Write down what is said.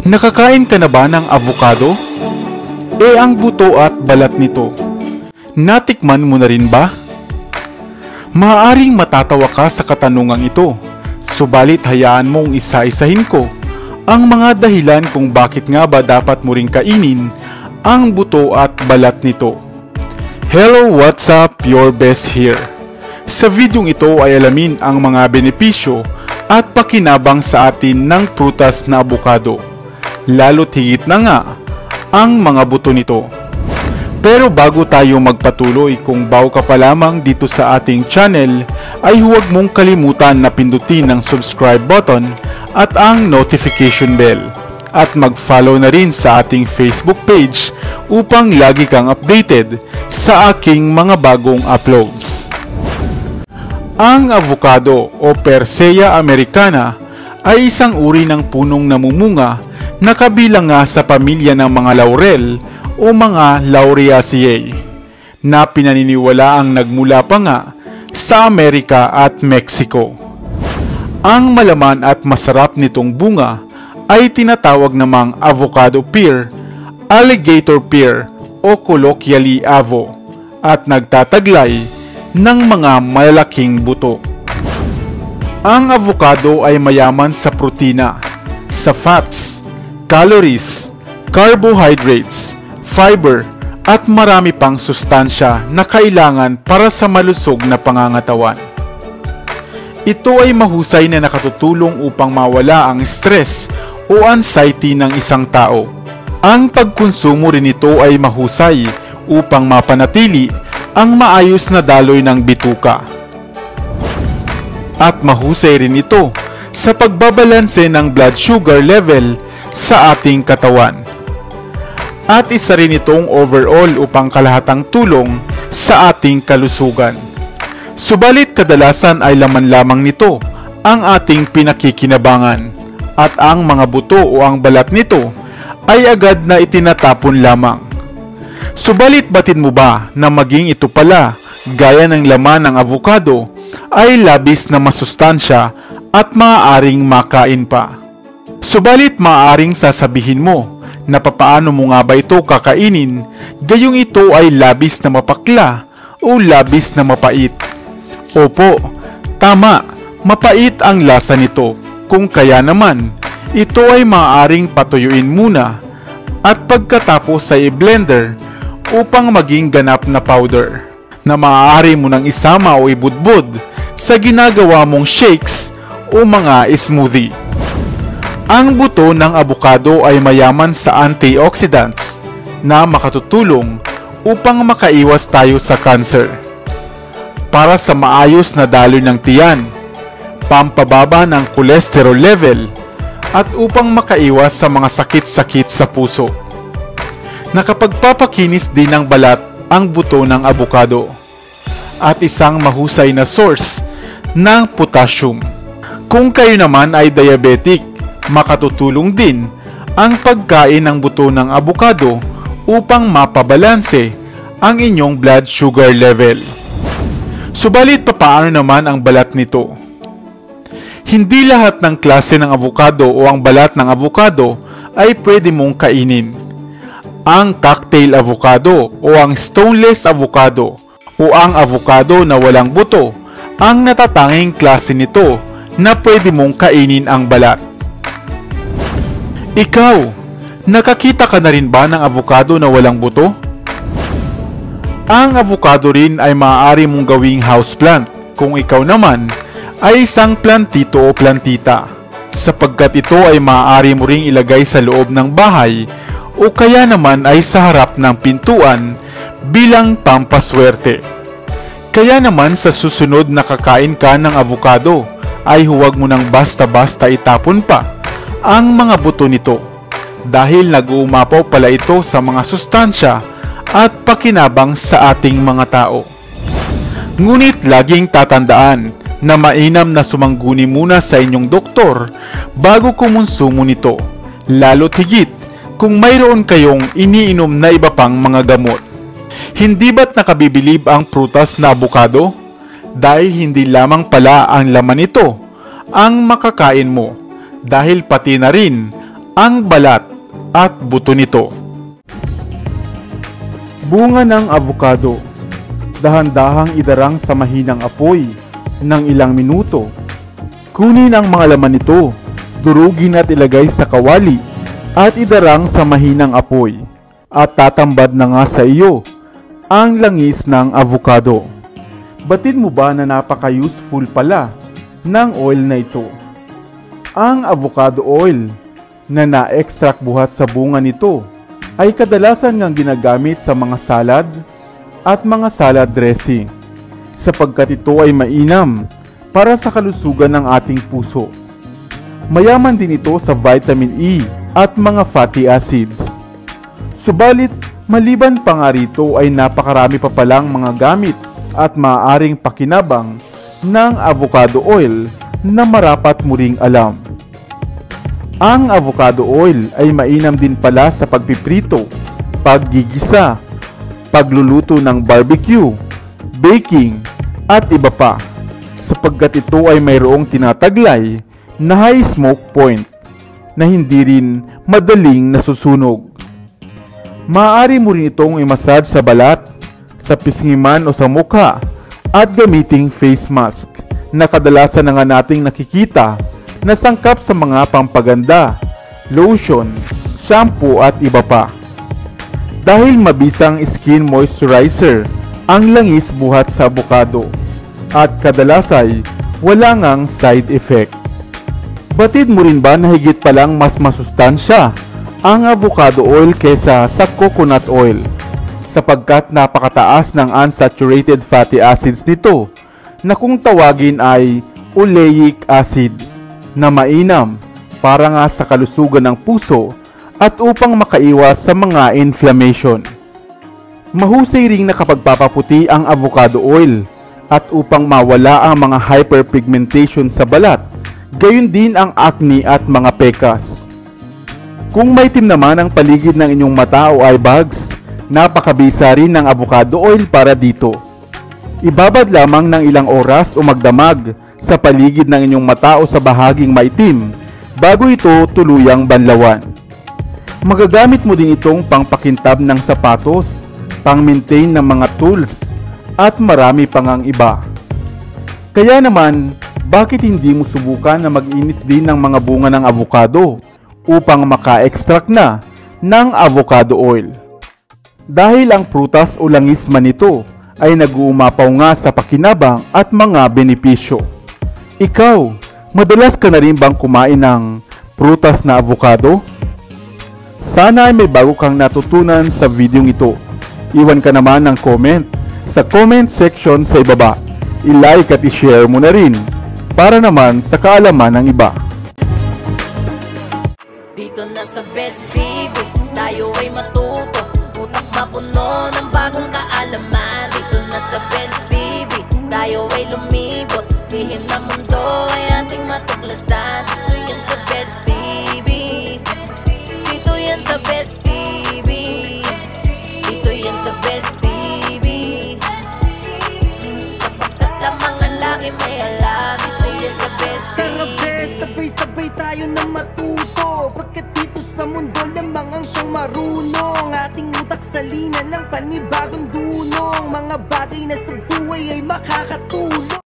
Nakakain ka na ba ng avocado? Ang buto at balat nito, natikman mo na rin ba? Maaaring matatawa ka sa katanungang ito, subalit hayaan mong isa-isahin ko ang mga dahilan kung bakit nga ba dapat mo ring kainin ang buto at balat nito. Hello, what's up? Your best here. Sa videong ito ay alamin ang mga benepisyo at pakinabang sa atin ng prutas na avocado. Lalo't higit na nga ang mga buto nito. Pero bago tayo magpatuloy, kung bago ka pa lamang dito sa ating channel, ay huwag mong kalimutan na pindutin ang subscribe button at ang notification bell. At mag-follow na rin sa ating Facebook page upang lagi kang updated sa aking mga bagong uploads. Ang avocado o Persea americana ay isang uri ng punong namumunga na kabilang nga sa pamilya ng mga laurel o mga Lauriaceae na pinaniniwalaang nagmula pa nga sa Amerika at Mexico. Ang malaman at masarap nitong bunga ay tinatawag namang avocado pear, alligator pear o colloquially avo at nagtataglay ng mga malalaking buto. Ang avocado ay mayaman sa protina, sa fats, calories, carbohydrates, fiber, at marami pang sustansya na kailangan para sa malusog na pangangatawan. Ito ay mahusay na nakatutulong upang mawala ang stress o anxiety ng isang tao. Ang pagkonsumo rin nito ay mahusay upang mapanatili ang maayos na daloy ng bituka. At mahusay rin ito sa pagbabalanse ng blood sugar level sa ating katawan. At isa rin itong overall upang kalahatang tulong sa ating kalusugan. Subalit kadalasan ay laman lamang nito ang ating pinakikinabangan at ang mga buto o ang balat nito ay agad na itinatapon lamang. Subalit batid mo ba na maging ito pala, gaya ng laman ng avocado, ay labis na masustansya at maaaring makain pa? Subalit maaaring sasabihin mo na papaano mo nga ba ito kakainin, gayong ito ay labis na mapakla o labis na mapait. Opo, tama, mapait ang lasa nito. Kung kaya naman, ito ay maaaring patuyuin muna at pagkatapos ay i-blender upang maging ganap na powder na maaari mo nang isama o ibudbud sa ginagawa mong shakes o mga smoothie. Ang buto ng avocado ay mayaman sa antioxidants na makatutulong upang makaiwas tayo sa cancer, para sa maayos na daloy ng tiyan, pampababa ng cholesterol level, at upang makaiwas sa mga sakit-sakit sa puso. Nakapagpapakinis din ng balat ang buto ng avocado at isang mahusay na source ng potassium. Kung kayo naman ay diabetic, makatutulong din ang pagkain ng buto ng avocado upang mapabalanse ang inyong blood sugar level. Subalit papaano naman ang balat nito? Hindi lahat ng klase ng avocado o ang balat ng avocado ay pwede mong kainin. Ang cocktail avocado o ang stoneless avocado o ang avocado na walang buto ang natatanging klase nito na pwede mong kainin ang balat. Ikaw, nakakita ka na rin ba ng avocado na walang buto? Ang avocado rin ay maaari mong gawing houseplant kung ikaw naman ay isang plantito o plantita, sapagkat ito ay maaari mo ring ilagay sa loob ng bahay o kaya naman ay sa harap ng pintuan bilang pampaswerte. Kaya naman sa susunod na kakain ka ng avocado ay huwag mo nang basta-basta itapon pa ang mga buto nito, dahil nag-uumapaw pala ito sa mga sustansya at pakinabang sa ating mga tao. Ngunit laging tatandaan na mainam na sumangguni muna sa inyong doktor bago kumonsumo nito, lalo't higit kung mayroon kayong iniinom na iba pang mga gamot. Hindi ba't nakabibilib ang prutas na avocado? Dahil hindi lamang pala ang laman nito ang makakain mo, dahil pati na rin ang balat at buto nito. Bunga ng avocado. Dahan-dahang idarang sa mahinang apoy ng ilang minuto. Kunin ang mga laman nito, durugin at ilagay sa kawali at idarang sa mahinang apoy. At tatambad na nga sa iyo ang langis ng avocado. Batid mo ba na napaka-useful pala ng oil na ito? Ang avocado oil na na-extract buhat sa bunga nito ay kadalasan ngang ginagamit sa mga salad at mga salad dressing sapagkat ito ay mainam para sa kalusugan ng ating puso. Mayaman din ito sa vitamin E at mga fatty acids. Subalit, maliban pa nga rito ay napakarami pa palang mga gamit at maaaring pakinabang ng avocado oil na marapat mo ring alam. Ang avocado oil ay mainam din pala sa pagpiprito, paggigisa, pagluluto ng barbecue, baking, at iba pa, sapagkat ito ay mayroong tinataglay na high smoke point na hindi rin madaling nasusunog. Maaari mo rin itong i-massage sa balat, sa pisngiman o sa mukha at gamiting face mask na kadalasan na nga nating nakikita na sangkap sa mga pampaganda, lotion, shampoo at iba pa. Dahil mabisang skin moisturizer ang langis buhat sa avocado at kadalasay wala ngang side effect. Batid mo rin ba na higit palang mas masustansya ang avocado oil kesa sa coconut oil sapagkat napakataas ng unsaturated fatty acids nito na kung tawagin ay oleic acid na mainam para nga sa kalusugan ng puso at upang makaiwas sa mga inflammation. Mahusay ring nakapagpapaputi ang avocado oil at upang mawala ang mga hyperpigmentation sa balat, gayon din ang acne at mga pekas. Kung may itim naman ang paligid ng inyong mata o eye bags, napakabisa rin ng avocado oil para dito. Ibabad lamang ng ilang oras o magdamag sa paligid ng inyong mata o sa bahaging maitim bago ito tuluyang banlawan. Magagamit mo din itong pangpakintab ng sapatos, pang-maintain ng mga tools, at marami pang ang iba. Kaya naman, bakit hindi mo subukan na mag-init din ng mga bunga ng avocado upang maka-extract na ng avocado oil? Dahil ang prutas o langis man ito ay nag-uumapaw nga sa pakinabang at mga benepisyo. Ikaw, madalas ka na rin bang kumain ng prutas na avocado? Sana ay may bago kang natutunan sa video ito. Iwan ka naman ng comment sa comment section sa ibaba. I-like at i-share mo na rin para naman sa kaalaman ng iba. Dito na sa Best TV, tayo ay matuto. Utak mapuno ng bagong kaalaman. Dito na sa Best TV, tayo ay lumibot. Lihim na mundo ay ating matuklasan. Dito yan sa Best TV. Dito yan sa Best TV. Dito yan sa Best TV. Sapagkat lamang ang laki may alam. Dito yan sa Best TV. Tara bes, sabay-sabay tayo na matuto. Pagkat dito sa mundo lamang ang siyang marunong. Ating utak sa linan ng panibagong dunong. Mga bagay na sa buhay ay makakatulong.